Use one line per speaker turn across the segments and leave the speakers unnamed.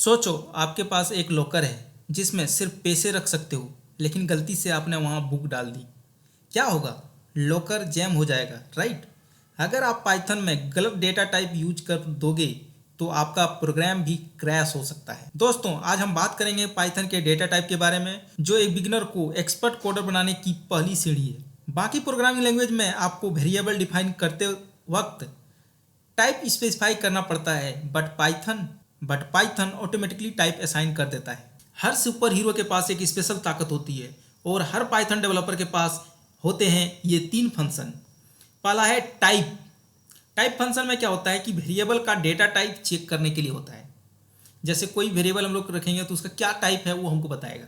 सोचो आपके पास एक लॉकर है जिसमें सिर्फ पैसे रख सकते हो, लेकिन गलती से आपने वहाँ बुक डाल दी। क्या होगा? लॉकर जैम हो जाएगा, राइट? अगर आप पाइथन में गलत डेटा टाइप यूज कर दोगे तो आपका प्रोग्राम भी क्रैश हो सकता है। दोस्तों, आज हम बात करेंगे पाइथन के डेटा टाइप के बारे में, जो एक बिगिनर को एक्सपर्ट कोडर बनाने की पहली सीढ़ी है। बाकी प्रोग्रामिंग लैंग्वेज में आपको वेरिएबल डिफाइन करते वक्त टाइप स्पेसिफाई करना पड़ता है, but Python automatically type assign कर देता है। हर सुपर हीरो के पास एक स्पेशल ताकत होती है और हर पाइथन डेवलपर के पास होते हैं ये 3 फंक्शन। पहला है टाइप। टाइप फंक्शन में क्या होता है कि वेरिएबल का डेटा टाइप चेक करने के लिए होता है। जैसे कोई वेरिएबल हम लोग रखेंगे तो उसका क्या टाइप है वो हमको बताएगा।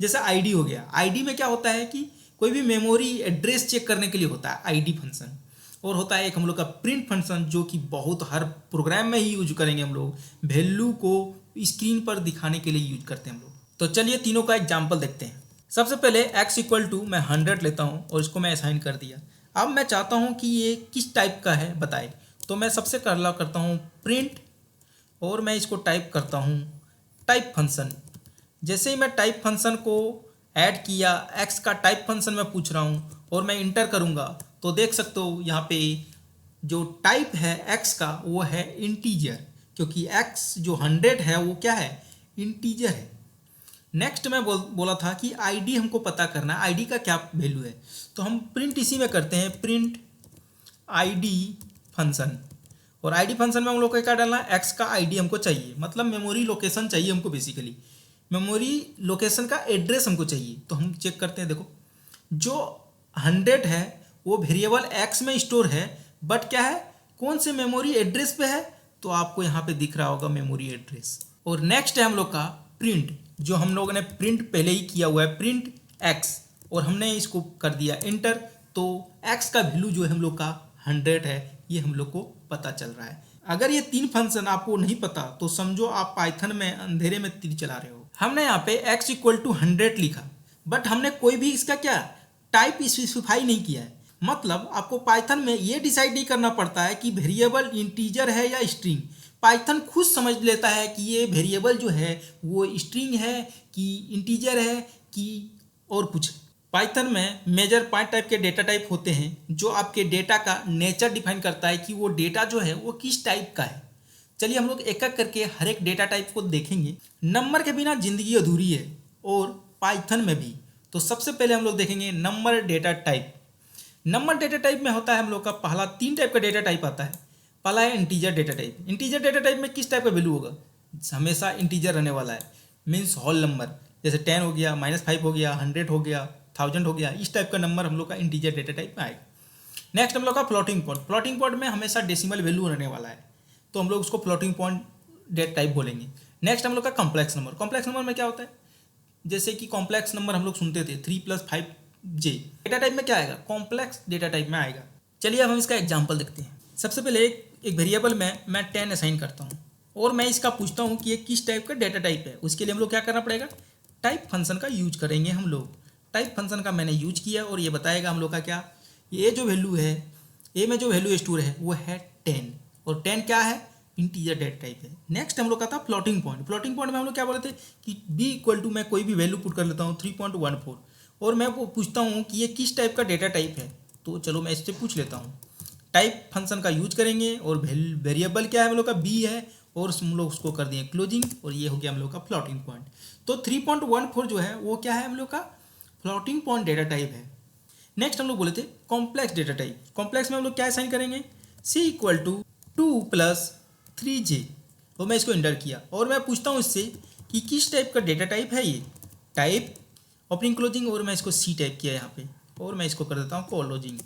जैसे आईडी हो गया, आईडी में क्या होता है कि कोई भी मेमोरी एड्रेस चेक करने के लिए होता है आईडी फंक्शन। और होता है एक हम लोग का प्रिंट फंक्शन, जो कि बहुत हर प्रोग्राम में ही यूज करेंगे हम लोग। वैल्यू को स्क्रीन पर दिखाने के लिए यूज करते हैं हम लोग। तो चलिए तीनों का एग्जाम्पल देखते हैं। सबसे पहले x इक्वल टू मैं 100 लेता हूँ और इसको मैं असाइन कर दिया। अब मैं चाहता हूँ कि ये किस टाइप का है बताए, तो मैं सबसे पहला करता हूँ प्रिंट और मैं इसको टाइप करता हूँ टाइप फंक्शन। जैसे ही मैं टाइप फंक्शन को ऐड किया, x का टाइप फंक्शन मैं पूछ रहा हूँ और मैं इंटर करूँगा तो देख सकते हो यहाँ पे जो टाइप है x का वो है इंटीजर, क्योंकि x जो 100 है वो क्या है? इंटीजर है। नेक्स्ट मैं बोला था कि आईडी हमको पता करना है, आईडी का क्या वैल्यू है, तो हम प्रिंट इसी में करते हैं, प्रिंट आईडी फंक्शन। और आईडी फंक्शन में हम लोग को क्या डालना है? एक्स का आईडी हमको चाहिए, मतलब मेमोरी लोकेशन चाहिए हमको। बेसिकली मेमोरी लोकेशन का एड्रेस हमको चाहिए। तो हम चेक करते हैं, देखो जो 100 है वो वेरिएबल एक्स में स्टोर है, बट क्या है, कौन से मेमोरी एड्रेस पे है, तो आपको यहाँ पे दिख रहा होगा मेमोरी एड्रेस। और नेक्स्ट है हम लोग का प्रिंट, जो हम लोगों ने प्रिंट पहले ही किया हुआ है, प्रिंट एक्स, और हमने इसको कर दिया इंटर। तो एक्स का वैल्यू जो है हम लोग का 100 है, ये हम लोग को पता चल रहा है। अगर ये 3 फंक्शन आपको नहीं पता तो समझो आप पाइथन में अंधेरे में तीर चला रहे हो। हमने यहाँ पे x इक्वल टू 100 लिखा, बट हमने कोई भी इसका क्या टाइप स्पेसिफाई नहीं किया है। मतलब आपको पाइथन में ये डिसाइड नहीं करना पड़ता है कि वेरिएबल इंटीजर है या स्ट्रिंग। पाइथन खुद समझ लेता है कि ये वेरिएबल जो है वो स्ट्रिंग है कि इंटीजर है कि और कुछ। पाइथन में मेजर 5 टाइप के डेटा टाइप होते हैं, जो आपके डेटा का नेचर डिफाइन करता है कि वो डेटा जो है वो किस टाइप का है। चलिए हम लोग एक एक करके हर एक डेटा टाइप को देखेंगे। नंबर के बिना जिंदगी अधूरी है, और पाइथन में भी। तो सबसे पहले हम लोग देखेंगे number data type. Number data type में होता है हम लोग का पहला 3 टाइप का डेटा टाइप आता है। पहला है integer data type. Integer data type में किस टाइप का वैल्यू होगा? हमेशा इंटीजर रहने वाला है, मीन्स होल नंबर। जैसे 10 हो गया, -5 हो गया, 100 हो गया, 1000 हो गया, इस टाइप का नंबर हम लोग का इंटीजर डेटा टाइप में आएगा। नेक्स्ट हम लोग का फ्लोटिंग पॉइंट। फ्लोटिंग पॉइंट में हमेशा डेसिमल वैल्यू रहने वाला है, तो हम लोग उसको फ्लोटिंग पॉइंट डेटा टाइप बोलेंगे। नेक्स्ट हम लोग का कॉम्प्लेक्स नंबर। कॉम्प्लेक्स नंबर में क्या होता है? जैसे कि कॉम्प्लेक्स नंबर हम लोग सुनते थे 3 + 5J। डेटा टाइप में क्या आएगा? कॉम्प्लेक्स डेटा टाइप में आएगा। चलिए अब हम इसका एग्जाम्पल देखते हैं। सबसे पहले एक वेरिएबल में मैं 10 असाइन करता हूँ और मैं इसका पूछता हूँ कि ये किस टाइप का डेटा टाइप है। उसके लिए हम लोग क्या करना पड़ेगा? टाइप फंक्शन का यूज करेंगे हम लोग। टाइप फंक्शन का मैंने यूज किया और ये बताएगा हम लोग का क्या, ये जो वैल्यू है, ए में जो वैल्यू स्टोर है वो है 10, और 10 क्या है? इंटीजर डेटा टाइप है। नेक्स्ट हम लोग का था फ्लोटिंग पॉइंट। फ्लोटिंग पॉइंट में हम लोग क्या बोले थे कि b इक्वल टू मैं कोई भी वैल्यू पुट कर लेता हूँ 3.14, और मैं वो पूछता हूँ कि ये किस टाइप का डेटा टाइप है। तो चलो मैं इससे पूछ लेता हूँ। टाइप फंक्शन का यूज करेंगे और वेरिएबल क्या है हम लोग का b है, और हम लोग उसको कर दिए क्लोजिंग, और ये हो गया हम लोग का फ्लोटिंग पॉइंट। तो 3.14 जो है वो क्या है? हम लोग का फ्लोटिंग पॉइंट डेटा टाइप है। नेक्स्ट हम लोग बोले थे कॉम्प्लेक्स डेटा टाइप। कॉम्प्लेक्स में हम लोग क्या असाइन करेंगे? c इक्वल टू 2 + 3J, तो मैं इसको इंटर किया और मैं पूछता हूँ इससे कि किस टाइप का डेटा टाइप है ये। टाइप ओपनिंग क्लोजिंग, और मैं इसको C टाइप किया यहाँ पे, और मैं इसको कर देता हूँ क्लोजिंग।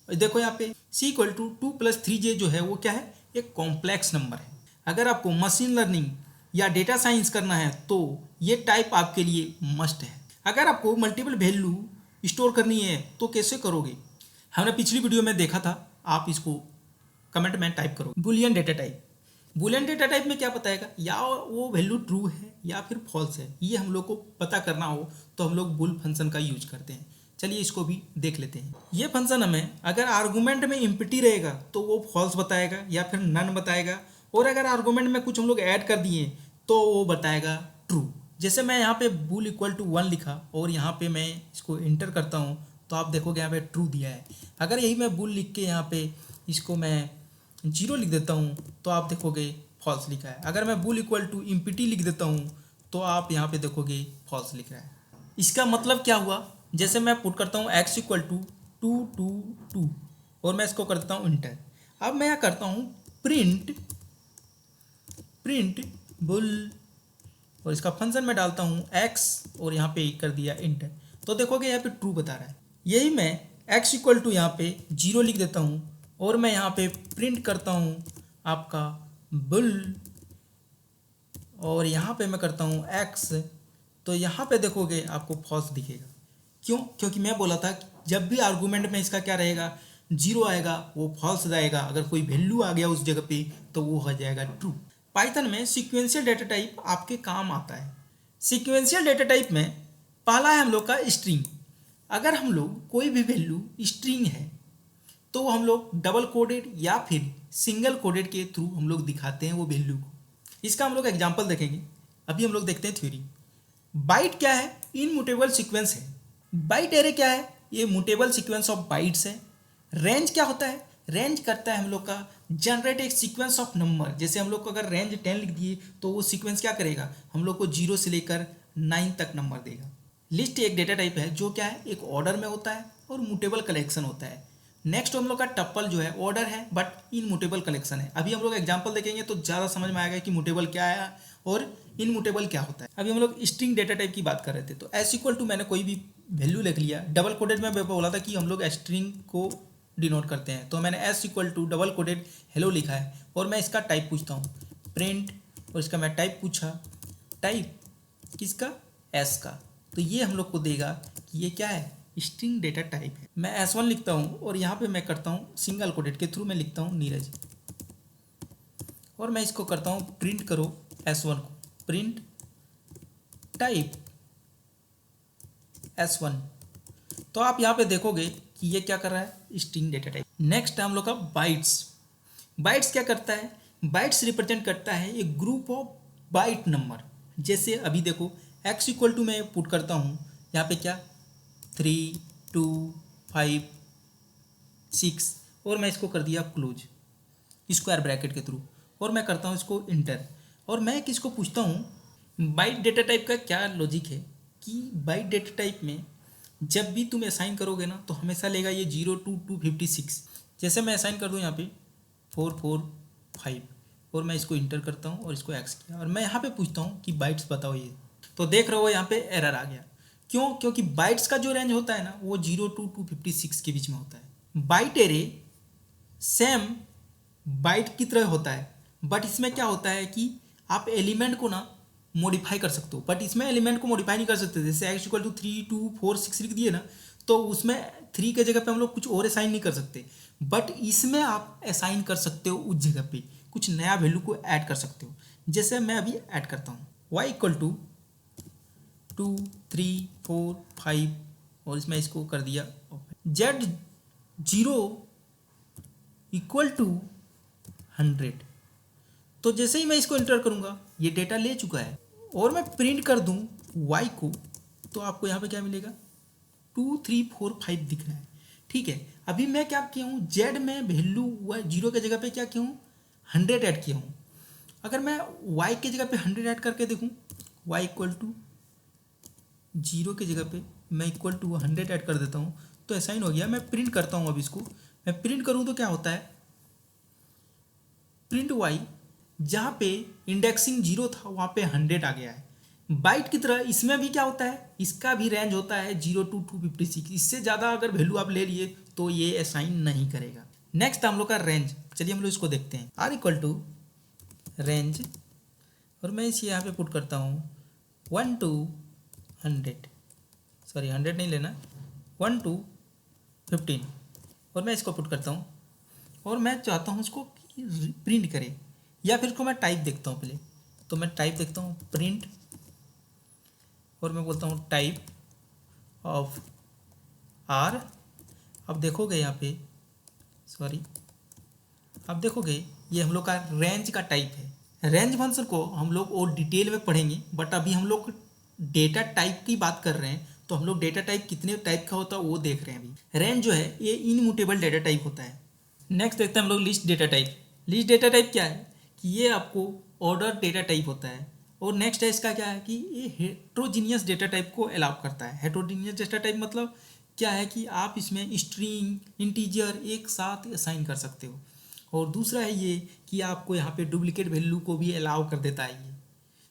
देखो यहाँ पे c इक्वल टू 2 + 3J जो है वो क्या है? एक कॉम्प्लेक्स नंबर है। अगर आपको मशीन लर्निंग या डेटा साइंस करना है तो ये टाइप आपके लिए मस्ट है। अगर आपको मल्टीपल वैल्यू स्टोर करनी है तो कैसे करोगे? हमने पिछली वीडियो में देखा था, आप इसको कमेंट में टाइप करो। Boolean data type. Boolean data type में क्या बताएगा? या वो वैल्यू ट्रू है या फिर फॉल्स है। ये हम लोग को पता करना हो तो हम लोग बुल फंक्शन का यूज करते हैं। चलिए इसको भी देख लेते हैं। ये फंक्शन हमें अगर आर्गूमेंट में एम्प्टी रहेगा तो वो फॉल्स बताएगा या फिर नन बताएगा, और अगर आर्गूमेंट में कुछ हम लोग ऐड कर दिए तो वो बताएगा ट्रू। जैसे मैं यहाँ पे बुल इक्वल टू 1 लिखा और यहाँ पे मैं इसको इंटर करता हूँ तो आप देखोगे यहाँ पे ट्रू दिया है। अगर यही मैं बुल लिख के यहाँ पे इसको मैं 0 लिख देता हूँ तो आप देखोगे फॉल्स लिखा है। अगर मैं बुल इक्वल टू इम्पिटी लिख देता हूँ तो आप यहाँ पे देखोगे फॉल्स लिख रहा है। इसका मतलब क्या हुआ, जैसे मैं पुट करता हूँ x इक्वल टू 2 और मैं इसको कर देता हूँ इंटर। अब मैं क्या करता हूँ प्रिंट बुल और इसका फंक्शन में डालता हूँ x और यहाँ पे कर दिया इंटर, तो देखोगे यहाँ पे ट्रू बता रहा है। यही मैं x इक्वल टू यहाँ पे 0 लिख देता हूँ और मैं यहाँ पे प्रिंट करता हूँ आपका बुल और यहाँ पे मैं करता हूँ x, तो यहाँ पे देखोगे आपको फॉल्स दिखेगा। क्यों? क्योंकि मैं बोला था जब भी आर्गूमेंट में इसका क्या रहेगा 0 आएगा वो फॉल्स जाएगा, अगर कोई वैल्यू आ गया उस जगह पे तो वो हो जाएगा ट्रू। पाइथन में सीक्वेंशियल डेटा टाइप आपके काम आता है। सीक्वेंशियल डेटा टाइप में पहला है हम लोग का स्ट्रिंग। अगर हम लोग कोई भी वैल्यू स्ट्रिंग है तो हम लोग डबल कोडेड या फिर सिंगल कोडेड के थ्रू हम लोग दिखाते हैं वो वैल्यू को। इसका हम लोग एग्जांपल देखेंगे। अभी हम लोग देखते हैं थ्योरी। बाइट क्या है? इनम्यूटेबल सीक्वेंस है। बाइट एरे क्या है? ये म्यूटेबल सीक्वेंस ऑफ बाइट्स है। रेंज क्या होता है? रेंज करता है हम लोग का जनरेट एक सीक्वेंस ऑफ नंबर। जैसे हम लोग को अगर रेंज 10 लिख दिए तो वो सीक्वेंस क्या करेगा, हम लोग को 0 से लेकर 9 तक नंबर देगा। लिस्ट एक डेटा टाइप है जो क्या है, एक ऑर्डर में होता है और म्यूटेबल कलेक्शन होता है। नेक्स्ट हम लोग का टप्पल जो है ऑर्डर है बट इनम्यूटेबल कलेक्शन है। अभी हम लोग एग्जांपल देखेंगे तो ज़्यादा समझ में आएगा कि म्यूटेबल क्या है और इनम्यूटेबल क्या होता है। अभी हम लोग स्ट्रिंग डेटा टाइप की बात कर रहे थे, तो एस इक्वल टू मैंने कोई भी वैल्यू लिख लिया। डबल कोडेड में बोला था कि हम लोग स्ट्रिंग को डिनोट करते हैं, तो मैंने S equal to double quoted hello लिखा है और मैं इसका टाइप पूछता हूँ प्रिंट, और इसका मैं टाइप पूछा, टाइप किसका, एस का, तो ये हम लोग को देगा कि ये क्या है, स्ट्रिंग डेटा टाइप है। मैं S1 लिखता हूँ और यहाँ पे मैं करता हूँ सिंगल कोडेड के थ्रू मैं लिखता हूँ नीरज, और मैं इसको करता हूँ प्रिंट करो S1 को, प्रिंट टाइप S1। तो आप यहाँ पे देखोगे कि ये क्या कर रहा है, स्ट्रिंग डेटा टाइप। नेक्स्ट है हम लोग का बाइट्स। बाइट्स क्या करता है, बाइट्स रिप्रेजेंट करता है एक ग्रुप ऑफ बाइट नंबर। जैसे अभी देखो x इक्वल टू मैं पुट करता हूँ यहाँ पे क्या 3 2 5 6 और मैं इसको कर दिया क्लोज स्क्वायर ब्रैकेट के थ्रू, और मैं करता हूँ इसको इंटर। और मैं किसको पूछता हूँ, बाइट डेटा टाइप का क्या लॉजिक है कि बाइट डेटा टाइप में जब भी तुम असाइन करोगे ना तो हमेशा लेगा ये 0 to 256। जैसे मैं असाइन कर दूँ यहाँ पे 4 4 5 और मैं इसको इंटर करता हूँ और इसको एक्स किया, और मैं यहाँ पे पूछता हूँ कि बाइट्स बताओ ये, तो देख रहे हो यहाँ पे एरर आ गया। क्यों? क्योंकि बाइट्स का जो रेंज होता है ना वो 0 to 256 के बीच में होता है। बाइट एरे सेम बाइट की तरह होता है, बट इसमें क्या होता है कि आप एलिमेंट को ना मॉडिफाई कर सकते हो, बट इसमें एलिमेंट को मॉडिफाई नहीं कर सकते। जैसे x इक्वल टू 3 2 4 6 लिख दिए ना, तो उसमें 3 के जगह पे हम लोग कुछ और असाइन नहीं कर सकते, बट इसमें आप असाइन कर सकते हो उस जगह पे कुछ नया वैल्यू को ऐड कर सकते हो। जैसे मैं अभी ऐड करता हूँ y इक्वल टू 2 3 4 5 और इसमें इसको कर दिया z 0 इक्वल टू 100। तो जैसे ही मैं इसको इंटर करूँगा ये डेटा ले चुका है, और मैं प्रिंट कर दूँ y को, तो आपको यहाँ पे क्या मिलेगा 2 3 4 5 दिख रहा है। ठीक है, अभी मैं क्या किया हूँ, z में वैल्यू 0 के जगह पे क्या किया हूँ 100 ऐड किया हूँ। अगर मैं y के जगह पे 100 ऐड करके देखूँ, y इक्वल टू 0 की जगह पे मैं इक्वल टू 100 ऐड कर देता हूँ तो असाइन हो गया। मैं प्रिंट करता हूँ, अब इसको मैं प्रिंट करूँ तो क्या होता है, प्रिंट y जहाँ पे इंडेक्सिंग 0 था वहाँ पे 100 आ गया है। बाइट की तरह इसमें भी क्या होता है, इसका भी रेंज होता है 0 to 256। इससे ज़्यादा अगर वैल्यू आप ले लिए तो ये असाइन नहीं करेगा। नेक्स्ट हम लोग का रेंज, चलिए हम लोग इसको देखते हैं। r इक्वल टू रेंज, और मैं इसे यहाँ पे पुट करता हूँ 1 to 100, सॉरी 100 नहीं लेना, 1 to 15, और मैं इसको पुट करता हूँ और मैं चाहता हूँ इसको प्रिंट करे, या फिर इसको मैं टाइप देखता हूँ पहले। तो मैं टाइप देखता हूँ प्रिंट, और मैं बोलता हूँ टाइप ऑफ r। अब देखोगे यहाँ पे, सॉरी अब देखोगे ये हम लोग का रेंज का टाइप रेंज फंक्शन को हम लोग और डिटेल में पढ़ेंगे, बट अभी हम लोग डेटा टाइप की बात कर रहे हैं, तो हम लोग डेटा टाइप कितने टाइप का होता है वो देख रहे हैं अभी। रेंज जो है ये इनम्यूटेबल डेटा टाइप होता है। नेक्स्ट देखते हैं हम लोग list data type. List data type क्या है कि ये आपको ऑर्डर डेटा टाइप होता है। और नेक्स्ट है इसका क्या है कि ये हेट्रोजीनियस डेटा टाइप को अलाउ करता है। हेट्रोजीनियस डेटा टाइप मतलब क्या है कि आप इसमें स्ट्रिंग इंटीजर एक साथ असाइन कर सकते हो। और दूसरा है ये कि आपको यहाँ पे डुप्लीकेट वैल्यू को भी अलाउ कर देता है ये।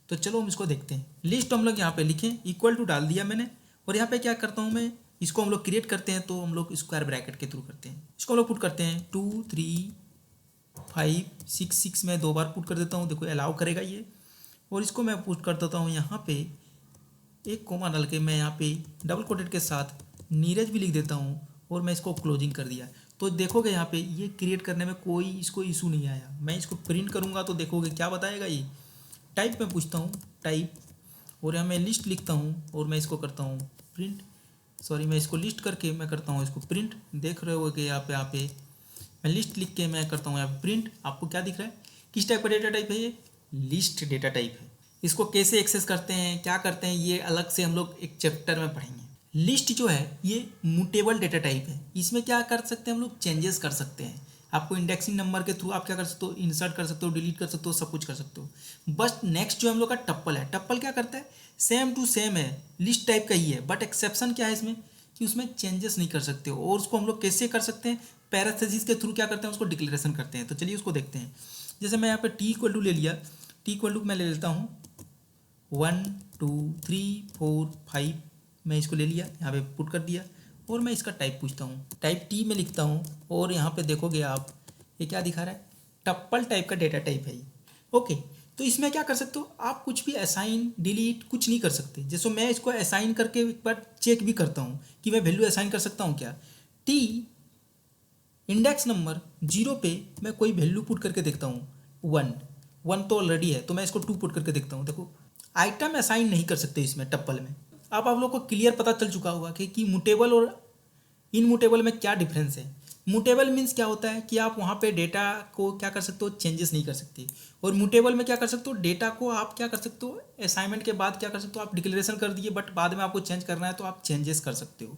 तो चलो हम इसको देखते हैं। लिस्ट हम लोग यहाँ पे लिखें, इक्वल टू डाल दिया मैंने, और यहाँ पे क्या करता हूँ मैं, इसको हम लोग क्रिएट करते हैं तो हम लोग स्क्वायर ब्रैकेट के थ्रू करते हैं। इसको हम लोग पुट करते हैं 2 3 5 6 6 में 2 बार पुट कर देता हूँ, देखो अलाउ करेगा ये। और इसको मैं पुट कर देता हूँ यहाँ पे एक कोमा डाल के, मैं यहाँ पे डबल कोटेड के साथ नीरज भी लिख देता हूँ, और मैं इसको क्लोजिंग कर दिया। तो देखोगे यहाँ पे ये क्रिएट करने में कोई इसको इशू नहीं आया। मैं इसको प्रिंट करूँगा तो देखोगे क्या बताएगा ये। टाइप में पूछता हूँ टाइप, और यहाँ मैं लिस्ट लिखता हूँ और मैं इसको करता हूँ प्रिंट। सॉरी, मैं इसको लिस्ट करके मैं करता हूँ इसको प्रिंट। देख रहे हो कि यहाँ पे मैं लिस्ट लिख के मैं करता हूँ यहाँ पे प्रिंट। आपको क्या दिख रहा है, किस टाइप का डेटा टाइप है ये, लिस्ट डेटा टाइप है। इसको कैसे एक्सेस करते हैं, क्या करते हैं, ये अलग से हम लोग एक चैप्टर में पढ़ेंगे। लिस्ट जो है ये म्यूटेबल डेटा टाइप है। इसमें क्या कर सकते हैं हम लोग, चेंजेस कर सकते हैं। आपको इंडेक्सिंग नंबर के थ्रू आप क्या कर सकते हो, इंसर्ट कर सकते हो, डिलीट कर सकते हो, सब कुछ कर सकते हो। बस नेक्स्ट जो हम लोग का टप्पल है, टप्पल क्या करता है, सेम टू सेम है, लिस्ट टाइप का ही है, बट एक्सेप्शन क्या है इसमें कि उसमें चेंजेस नहीं कर सकते हो। और उसको हम लोग कैसे कर सकते हैं, पैरेंथेसिस के थ्रू क्या करते हैं, उसको डिक्लेरेशन करते हैं। तो चलिए उसको देखते हैं। जैसे मैं यहाँ पे टी इक्वल टू ले लिया, टी इक्वल टू मैं ले लेता हूँ 1 2 3 4 5, मैं इसको ले लिया, यहाँ पे पुट कर दिया, और मैं इसका टाइप पूछता हूँ, टाइप टी में लिखता हूँ। और यहाँ पे देखोगे आप ये क्या दिखा रहा है, टप्पल टाइप का डेटा टाइप है ये। ओके, तो इसमें क्या कर सकते हो आप, कुछ भी असाइन डिलीट कुछ नहीं कर सकते। जैसे मैं इसको असाइन करके एक बार चेक भी करता हूँ कि मैं वैल्यू असाइन कर सकता हूँ क्या। टी इंडेक्स नंबर 0 पे मैं कोई वैल्यू पुट करके देखता हूँ, 1 तो ऑलरेडी है, तो मैं इसको 2 पुट करके देखता हूँ। देखो आइटम असाइन नहीं कर सकते इसमें टप्पल में। अब आप लोग को क्लियर पता चल चुका होगा कि म्यूटेबल और इनम्यूटेबल में क्या डिफरेंस है। म्यूटेबल मीन्स क्या होता है कि आप वहाँ पे डेटा को क्या कर सकते हो, चेंजेस नहीं कर सकते। और म्यूटेबल में क्या कर सकते हो, डेटा को आप क्या कर सकते हो, असाइनमेंट के बाद क्या कर सकते हो, आप डिक्लेरेशन कर दिए, बट बाद में आपको चेंज करना है तो आप चेंजेस कर सकते हो।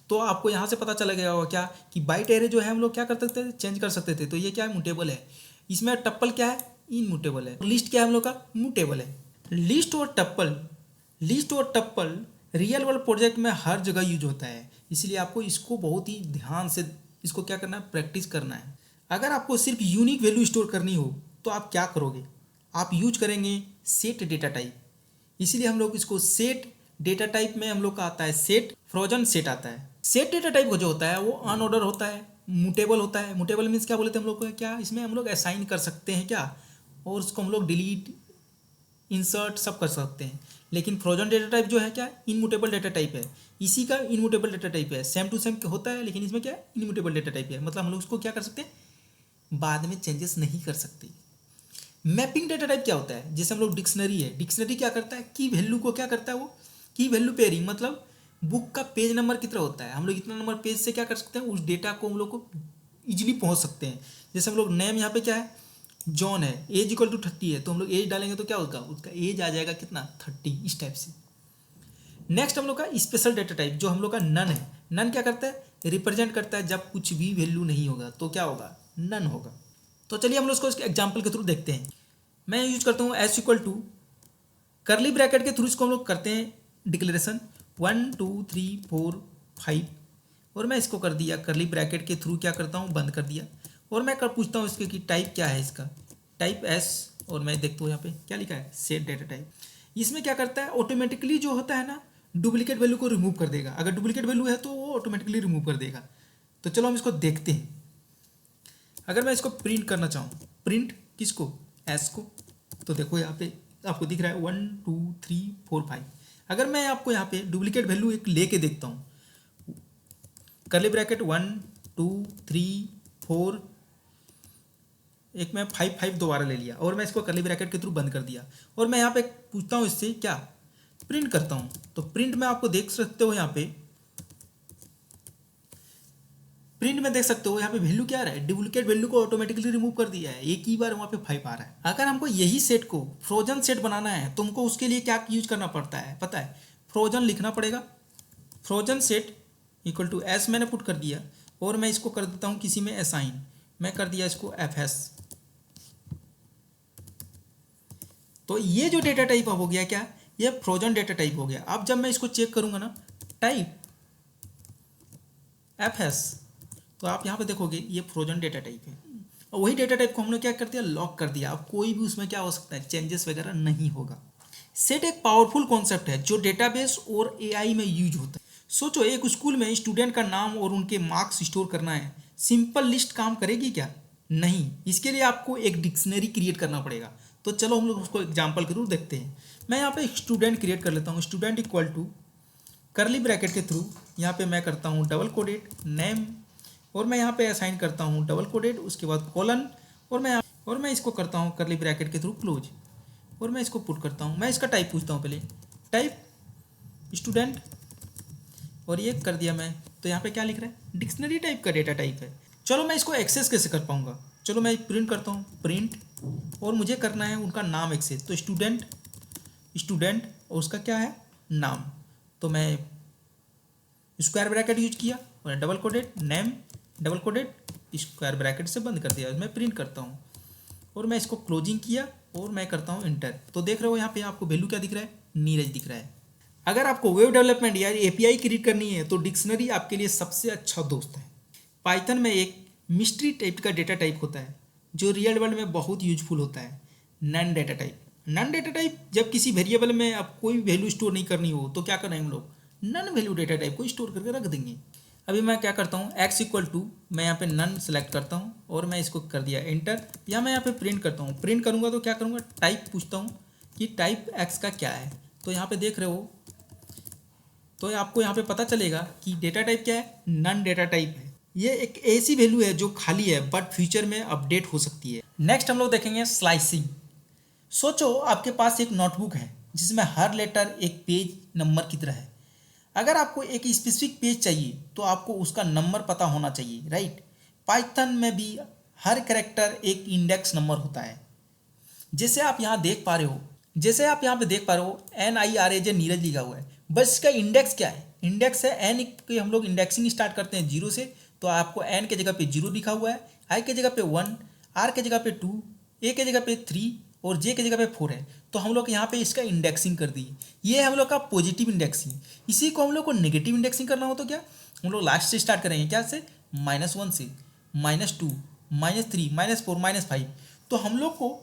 तो आपको यहाँ से पता चला गया होगा क्या कि बाइट एरे जो है हम लोग क्या कर सकते थे, चेंज कर सकते थे। तो ये क्या है, म्यूटेबल है। इसमें टप्पल क्या है, इनम्यूटेबल है। लिस्ट क्या है हम लोग का, म्यूटेबल है। लिस्ट और टप्पल रियल वर्ल्ड प्रोजेक्ट में हर जगह यूज होता है, इसलिए आपको इसको बहुत ही ध्यान से इसको क्या करना है, प्रैक्टिस करना है। अगर आपको सिर्फ यूनिक वैल्यू स्टोर करनी हो तो आप क्या करोगे, आप यूज करेंगे सेट डेटा टाइप। इसीलिए हम लोग इसको सेट डेटा टाइप में हम लोग का आता है सेट, फ्रोजन सेट आता है। सेट डेटा टाइप का जो होता है वो अनऑर्डर होता है, म्यूटेबल होता है। म्यूटेबल मीन्स क्या बोले थे हम लोग को, क्या इसमें हम लोग असाइन कर सकते हैं क्या, और उसको हम लोग डिलीट इंसर्ट सब कर सकते हैं। लेकिन फ्रोजन डेटा टाइप जो है क्या, इनम्यूटेबल डेटा टाइप है। इसी का इनम्यूटेबल डेटा टाइप है, सेम टू सेम होता है, लेकिन इसमें क्या है, इनम्यूटेबल डेटा टाइप है। मतलब हम लोग उसको क्या कर सकते हैं, बाद में चेंजेस नहीं कर सकते। मैपिंग डेटा टाइप क्या होता है, जैसे हम लोग डिक्शनरी है, डिक्शनरी क्या करता है, की वैल्यू को क्या करता है वो, की वैल्यू पेयरिंग, मतलब बुक का पेज नंबर कितना होता है, हम लोग इतना नंबर पेज से क्या कर सकते हैं, उस डेटा को हम लोग को इजीली पहुंच सकते हैं। जैसे हम लोग नेम यहाँ पे क्या है, जॉन है, एज इक्वल टू 30 है, तो हम लोग एज डालेंगे तो क्या होगा, उसका एज आ जाएगा कितना, 30, इस टाइप से। नेक्स्ट हम लोग का स्पेशल डेटा टाइप जो हम लोग का नन है। नन क्या करता है, रिप्रेजेंट करता है जब कुछ भी वैल्यू नहीं होगा तो क्या होगा, नन होगा। तो चलिए हम लोग उसको एग्जाम्पल के थ्रू देखते हैं। मैं यूज करता हूँ S equal to curly bracket के थ्रू, इसको हम लोग करते हैं डिक्लेरेशन 1 2 3 4 5, और मैं इसको कर दिया करली ब्रैकेट के थ्रू क्या करता हूँ, बंद कर दिया। और मैं कर पूछता हूँ इसके कि टाइप क्या है इसका, टाइप एस, और मैं देखता हूँ यहाँ पे क्या लिखा है, सेट डेटा टाइप। इसमें क्या करता है, ऑटोमेटिकली जो होता है ना, डुप्लीकेट वैल्यू को रिमूव कर देगा। अगर डुप्लीकेट वैल्यू है तो वो ऑटोमेटिकली रिमूव कर देगा। तो चलो हम इसको देखते हैं। अगर मैं इसको प्रिंट करना चाहूँ, प्रिंट किसको, एस को, तो देखो यहाँ पे आपको दिख रहा है 1 2 3 4 5। अगर मैं आपको यहाँ पे डुप्लीकेट वैल्यू एक लेके देखता हूँ, करली ब्रैकेट 1 2 3 4, एक मैं 5 5 दोबारा ले लिया, और मैं इसको करली ब्रैकेट के थ्रू बंद कर दिया। और मैं यहाँ पे पूछता हूँ इससे क्या, प्रिंट करता हूँ। तो प्रिंट में आपको देख सकते हो यहाँ पे प्रिंट में देख सकते हो यहाँ पे वैल्यू क्या आ रहा है, डुप्लीकेट वैल्यू को ऑटोमेटिकली रिमूव कर दिया है, एक ही बार वहाँ पे 5 आ रहा है। अगर हमको यही सेट को फ्रोजन सेट बनाना है तो हमको उसके लिए क्या यूज करना पड़ता है पता है, फ्रोजन लिखना पड़ेगा। Frozen set equal to S मैंने पुट कर दिया और मैं इसको कर देता हूँ किसी में असाइन, मैं कर दिया इसको एफ एस। तो ये जो डेटा टाइप अब हो गया क्या, ये फ्रोजन डेटा टाइप हो गया। अब जब मैं इसको चेक करूंगा ना टाइप एफ एस, तो आप यहाँ पे देखोगे ये फ्रोजन डेटा टाइप है और वही डेटा टाइप को हमने क्या कर दिया, लॉक कर दिया। अब कोई भी उसमें क्या हो सकता है, चेंजेस वगैरह नहीं होगा। सेट एक पावरफुल कॉन्सेप्ट है जो डेटाबेस और एआई में यूज होता है। सोचो एक स्कूल में स्टूडेंट का नाम और उनके मार्क्स स्टोर करना है, सिंपल लिस्ट काम करेगी क्या, नहीं। इसके लिए आपको एक डिक्शनरी क्रिएट करना पड़ेगा। तो चलो हम लोग उसको एग्जाम्पल के रूप देखते हैं। मैं यहाँ पे एक स्टूडेंट क्रिएट कर लेता हूँ, student equal to curly bracket के थ्रू यहाँ पे मैं करता हूँ डबल कोडेड नेम और मैं यहाँ पे असाइन करता हूँ डबल कोडेड, उसके बाद कॉलन और मैं इसको करता हूँ करली ब्रैकेट के थ्रू क्लोज और मैं इसको पुट करता हूँ। मैं इसका टाइप पूछता हूँ पहले, टाइप स्टूडेंट और ये कर दिया मैं। तो यहाँ पे क्या लिख रहा है, डिक्शनरी टाइप का डेटा टाइप है। चलो मैं इसको एक्सेस कैसे कर पाऊँगा, चलो मैं प्रिंट करता हूँ, प्रिंट और मुझे करना है उनका नाम एक्सेस। तो स्टूडेंट और उसका क्या है नाम, तो मैं स्क्वायर ब्रैकेट यूज किया और double coded name double coded square bracket से बंद कर दिया। मैं प्रिंट करता हूँ और मैं इसको क्लोजिंग किया और मैं करता हूँ इंटर। तो देख रहे हो यहाँ पे आपको वैल्यू क्या दिख रहा है, नीरज दिख रहा है। अगर आपको वेब डेवलपमेंट या एपीआई क्रिएट करनी है तो डिक्शनरी आपके लिए सबसे अच्छा दोस्त है। पाइथन में एक मिस्ट्री टाइप का डेटा टाइप होता है जो रियल वर्ल्ड में बहुत यूजफुल होता है, none data type. None data type जब किसी वेरिएबल में आप कोई वैल्यू स्टोर नहीं करनी हो तो क्या करेंगे हम लोग, नन वैल्यू डेटा टाइप को स्टोर करके रख देंगे। अभी मैं क्या करता हूँ, एक्स इक्वल टू मैं यहाँ पे नन सेलेक्ट करता हूँ और मैं इसको कर दिया एंटर। या मैं यहाँ पे प्रिंट करता हूँ, प्रिंट करूँगा तो क्या करूँगा, टाइप पूछता हूँ कि टाइप एक्स का क्या है। तो यहाँ पे देख रहे हो, तो आपको यहाँ पे पता चलेगा कि डेटा टाइप क्या है, नन डेटा टाइप है। ये एक ऐसी वैल्यू है जो खाली है बट फ्यूचर में अपडेट हो सकती है। नेक्स्ट हम लोग देखेंगे स्लाइसिंग। सोचो आपके पास एक नोटबुक है जिसमें हर लेटर एक पेज नंबर की तरह है। अगर आपको एक स्पेसिफिक पेज चाहिए तो आपको उसका नंबर पता होना चाहिए, राइट। पाइथन में भी हर कैरेक्टर एक इंडेक्स नंबर होता है। जैसे आप यहाँ देख पा रहे हो NIRAJ नीरज लिखा हुआ है, बस इसका इंडेक्स क्या है, इंडेक्स है एन की। हम लोग इंडेक्सिंग स्टार्ट करते हैं 0 से, तो आपको एन के जगह पे 0 लिखा हुआ है, आई के जगह पे 1, आर के जगह पे 2, ए के जगह पे 3 और जे के जगह पे 4 है। तो हम लोग यहाँ पे इसका इंडेक्सिंग कर दी। ये है हम लोग का पॉजिटिव इंडेक्सिंग। इसी को हम लोग को नेगेटिव इंडेक्सिंग करना हो तो क्या, हम लोग लास्ट से स्टार्ट करेंगे, क्या से, -1 से, -2, -3, -4, -5। तो हम लोग को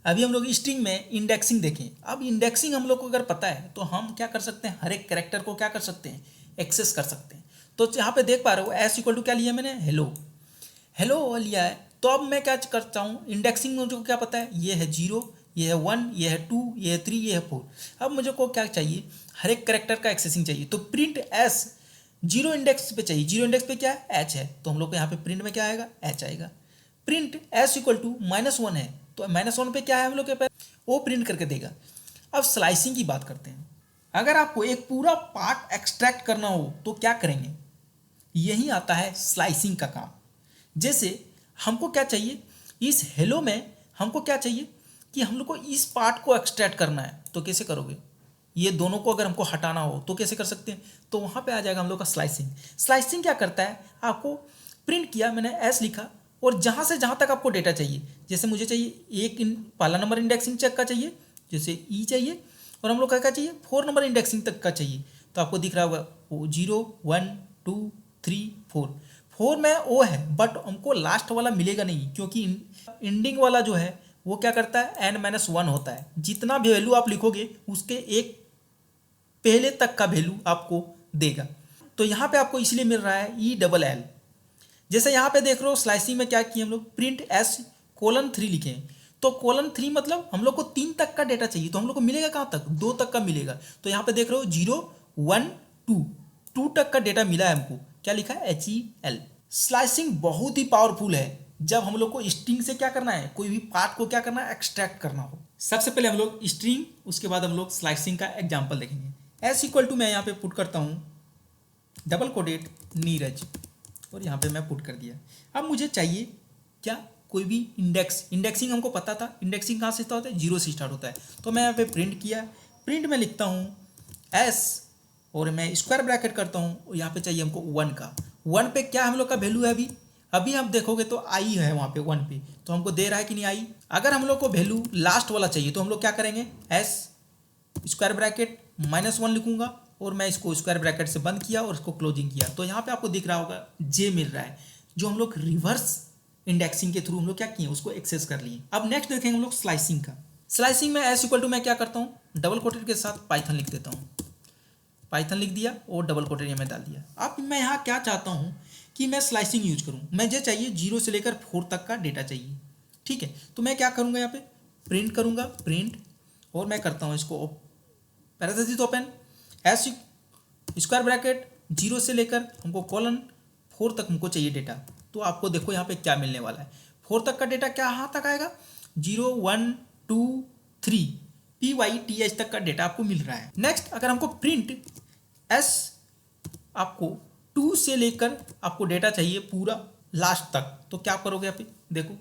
अभी हम लोग स्ट्रिंग में इंडेक्सिंग देखें। अब इंडेक्सिंग हम लोग को अगर पता है तो हम क्या कर सकते हैं, हर एक कैरेक्टर को क्या कर सकते हैं, एक्सेस कर सकते हैं। तो यहाँ पे देख पा रहे हो एस इक्वल टू क्या लिया मैंने, हेलो लिया है। तो अब मैं क्या करता हूँ, इंडेक्सिंग में मुझे क्या पता है, ये है 0, ये है 1, ये है 2, ये है 3, ये है 4। अब मुझे को क्या चाहिए, हर एक कैरेक्टर का एक्सेसिंग चाहिए। तो प्रिंट एस 0 इंडेक्स पे चाहिए, 0 इंडेक्स पे क्या है, एच है। तो हम लोग को यहाँ पे प्रिंट में क्या आएगा, एच आएगा। प्रिंट एस इक्वल टू -1 है, तो -1 पे क्या है हम लोग के पास, वो प्रिंट करके देगा। अब स्लाइसिंग की बात करते हैं। अगर आपको एक पूरा पार्ट एक्सट्रैक्ट करना हो तो क्या करेंगे, यही आता है स्लाइसिंग का काम। जैसे हमको क्या चाहिए, इस हेलो में हमको क्या चाहिए कि हम लोग को इस पार्ट को एक्सट्रैक्ट करना है, तो कैसे करोगे, ये दोनों को अगर हमको हटाना हो तो कैसे कर सकते हैं, तो वहाँ पे आ जाएगा हम लोग का स्लाइसिंग। स्लाइसिंग क्या करता है, आपको प्रिंट किया मैंने, एस लिखा और जहाँ से जहाँ तक आपको डेटा चाहिए, जैसे मुझे चाहिए एक पहला नंबर इंडेक्सिंग चेक का चाहिए, जैसे ई चाहिए, और हम लोग क्या चाहिए 4 नंबर इंडेक्सिंग तक का चाहिए। तो आपको दिख रहा होगा 0, 1, 2, 3, 4 में ओ है, बट हमको लास्ट वाला मिलेगा नहीं क्योंकि एंडिंग वाला जो है वो क्या करता है, n-1 होता है। जितना भी वैल्यू आप लिखोगे उसके एक पहले तक का वैल्यू आपको देगा। तो यहाँ पे आपको इसलिए मिल रहा है ELL। जैसे यहाँ पे देख रहे हो स्लाइसिंग में क्या किए हम लोग, प्रिंट S:3 लिखे हैं। तो :3 मतलब हम लोग को 3 तक का डेटा चाहिए, तो हम लोग को मिलेगा कहाँ तक, 2 तक का मिलेगा। तो यहाँ पे देख रहे हो 0, 1, 2 तक का डेटा मिला है हमको, क्या लिखा है, HEL। स्लाइसिंग बहुत ही पावरफुल है जब हम लोग को स्ट्रिंग से क्या करना है, कोई भी पार्ट को क्या करना है, एक्सट्रैक्ट करना हो। सबसे पहले हम लोग स्ट्रिंग, उसके बाद हम लोग स्लाइसिंग का एग्जाम्पल देखेंगे। S इक्वल टू मैं यहाँ पे पुट करता हूँ डबल कोडेड नीरज और यहाँ पे मैं पुट कर दिया। अब मुझे चाहिए क्या, कोई भी इंडेक्सिंग हमको पता था, इंडेक्सिंग कहाँ से स्टार्ट होता है, 0 से स्टार्ट होता है। तो मैं यहाँ पे प्रिंट किया, प्रिंट में लिखता हूँ एस और मैं स्क्वायर ब्रैकेट करता हूँ और यहाँ पे चाहिए हमको 1 का। 1 पे क्या हम लोग का वैल्यू है अभी, अभी आप देखोगे तो आई है वहाँ पे 1 पे, तो हमको दे रहा है कि नहीं आई। अगर हम लोग को वैल्यू लास्ट वाला चाहिए तो हम लोग क्या करेंगे, एस स्क्वायर ब्रैकेट -1 लिखूंगा और मैं इसको स्क्वायर ब्रैकेट से बंद किया और इसको क्लोजिंग किया। तो यहाँ पे आपको दिख रहा होगा जे मिल रहा है, जो हम लोग रिवर्स इंडेक्सिंग के थ्रू हम लोग क्या किए, उसको एक्सेस कर लिए। अब नेक्स्ट देखेंगे हम लोग स्लाइसिंग का। स्लाइसिंग में एस इक्वल टू मैं क्या करता हूँ, डबल कोटेड के साथ पाइथन लिख देता हूँ, पाइथन लिख दिया और डबल कोटेड में डाल दिया। अब मैं यहाँ क्या चाहता हूँ कि मैं स्लाइसिंग यूज करूँ, मुझे चाहिए 0 से लेकर 4 तक का डेटा चाहिए, ठीक है। तो मैं क्या करूँगा, यहाँ पे प्रिंट करूँगा, प्रिंट और मैं करता हूँ इसको parenthesis open, S square bracket 0 से लेकर हमको कॉलन 4 तक हमको चाहिए डेटा। तो आपको देखो यहाँ पे क्या मिलने वाला है, 4 तक का डेटा क्या यहाँ तक आएगा, 0 1 2 3 PYTH तक का डेटा आपको मिल रहा है। नेक्स्ट अगर हमको प्रिंट एस आपको 2 से लेकर आपको डेटा चाहिए पूरा लास्ट तक, तो क्या करोगे यहाँ पे देखो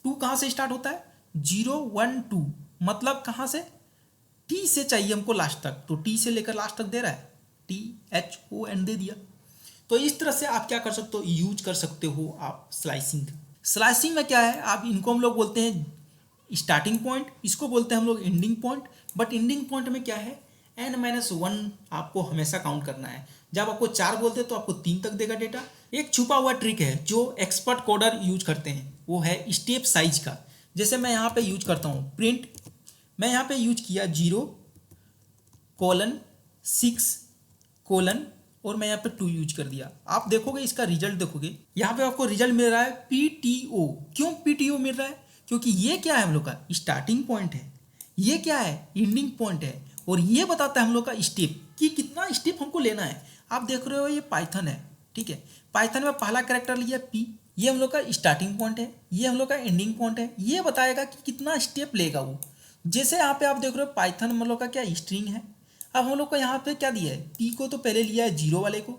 2 कहाँ से स्टार्ट होता है, 0 1 2, मतलब कहाँ से, टी से चाहिए हमको लास्ट तक, तो टी से लेकर लास्ट तक दे रहा है, THON दे दिया। तो इस तरह से आप क्या कर सकते हो, यूज कर सकते हो आप स्लाइसिंग। स्लाइसिंग में क्या है, आप इनको हम लोग बोलते हैं स्टार्टिंग पॉइंट, इसको बोलते हैं हम लोग ending point. But ending point में क्या है, n-1 आपको हमेशा काउंट करना है। जब आपको 4 बोलते हैं तो आपको 3 तक देगा डेटा। एक छुपा हुआ ट्रिक है जो एक्सपर्ट कोडर यूज करते हैं, वो है स्टेप साइज का। जैसे मैं यहाँ पे यूज करता हूँ प्रिंट, मैं यहाँ पे यूज किया 0 कोलन 6 कोलन और मैं यहाँ पे 2 यूज कर दिया। आप देखोगे इसका रिजल्ट देखोगे, यहाँ पे आपको रिजल्ट मिल रहा है PTO। क्यों PTO मिल रहा है, क्योंकि ये क्या है हम लोग का स्टार्टिंग पॉइंट है, ये क्या है एंडिंग पॉइंट है, और ये बताता है हम लोग का स्टेप कि कितना स्टेप हमको लेना है। आप देख रहे हो ये पाइथन है, ठीक है, पाइथन में पहला कैरेक्टर लिया P, ये हम लोग का स्टार्टिंग पॉइंट है, ये हम लोग का एंडिंग पॉइंट है, ये बताएगा कि कितना स्टेप लेगा वो। जैसे यहाँ पे आप देख रहे हो पाइथन हम लोग का क्या स्ट्रिंग है। अब हम लोग को यहाँ पे क्या दिया है, P को तो पहले लिया है 0 वाले को,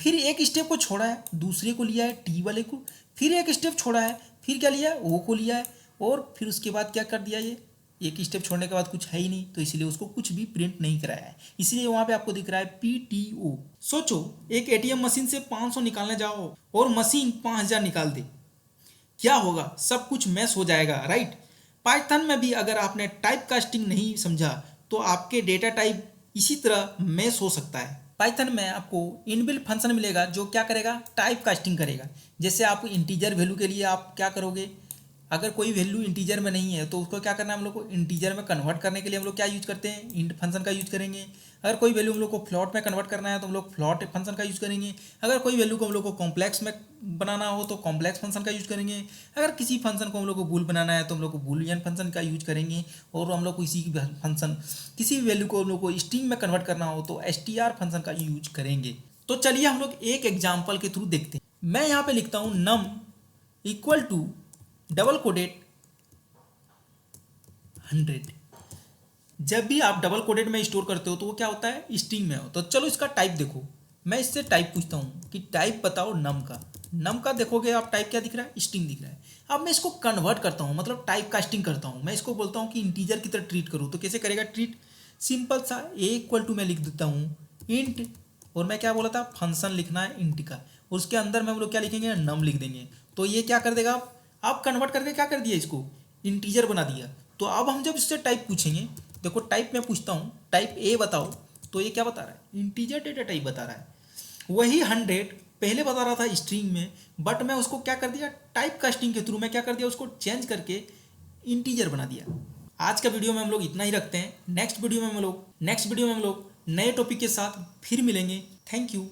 फिर एक स्टेप को छोड़ा है, दूसरे को लिया है T वाले को, फिर एक स्टेप छोड़ा है, फिर क्या लिया है O को लिया है, और फिर उसके बाद क्या कर दिया, ये एक स्टेप छोड़ने के बाद कुछ है ही नहीं, तो इसलिए उसको कुछ भी प्रिंट नहीं कराया है, इसलिए वहाँ पे आपको दिख रहा है PTO। सोचो एक ATM मशीन से 500 निकालने जाओ और मशीन 5000 निकाल दे, क्या होगा, सब कुछ मैस हो जाएगा, राइट। पाइथन में भी अगर आपने टाइप कास्टिंग नहीं समझा तो आपके डेटा टाइप इसी तरह मैस हो सकता है। पाइथन में आपको इनबिल्ट फंक्शन मिलेगा जो क्या करेगा, टाइप कास्टिंग करेगा। जैसे आप इंटीजर वैल्यू के लिए आप क्या करोगे, अगर कोई वैल्यू इंटीजर में नहीं है तो उसको क्या करना है, हम लोग को इंटीजर में कन्वर्ट करने के लिए हम लोग क्या यूज करते हैं, इंट फंक्शन का यूज करेंगे। अगर कोई वैल्यू हम लोग को फ्लॉट में कन्वर्ट करना है तो हम लोग फ्लॉट फंक्शन का यूज करेंगे। अगर कोई वैल्यू को हम लोग को कॉम्प्लेक्स में बनाना हो तो कॉम्प्लेक्स फंक्शन का यूज करेंगे। अगर किसी फंक्शन को हम लोग को बूल बनाना है तो हम लोग को बूलियन फंक्शन का यूज करेंगे। और हम लोग को इसी फंक्शन किसी वैल्यू को हम लोग को स्ट्रिंग में कन्वर्ट करना हो तो str फंक्शन का यूज करेंगे। तो चलिए हम लोग एक एग्जाम्पल के थ्रू देखते हैं। मैं यहाँ पे लिखता हूँ num equal to double quoted 100। जब भी आप डबल कोडेड में स्टोर करते हो तो वो क्या होता है, स्ट्रिंग में हो। तो चलो इसका टाइप देखो, मैं इससे टाइप पूछता हूँ कि टाइप बताओ नम का। नम का देखोगे आप टाइप क्या दिख रहा है, स्ट्रिंग दिख रहा है। अब मैं इसको कन्वर्ट करता हूँ, मतलब टाइप कास्टिंग करता हूँ। मैं इसको बोलता हूँ कि इंटीजर की तरह ट्रीट करूँ, तो कैसे करेगा ट्रीट, सिंपल सा a इक्वल टू मैं लिख देता हूँ इंट, और मैं क्या बोला था, फंक्शन लिखना है इंट का, और उसके अंदर में हम लोग क्या लिखेंगे, नम लिख देंगे। तो ये क्या कर देगा, आप कन्वर्ट करके क्या कर दिया, इसको इंटीजर बना दिया। तो अब हम जब इससे टाइप पूछेंगे, देखो टाइप में पूछता हूँ टाइप ए बताओ, तो ये क्या बता रहा है, इंटीजर डेटा टाइप बता रहा है। वही 100 पहले बता रहा था स्ट्रिंग में, बट मैं उसको क्या कर दिया, टाइप कास्टिंग के थ्रू मैं क्या कर दिया, उसको चेंज करके इंटीजर बना दिया। आज का वीडियो में हम लोग इतना ही रखते हैं। नेक्स्ट वीडियो में हम लोग नए टॉपिक के साथ फिर मिलेंगे। Thank you.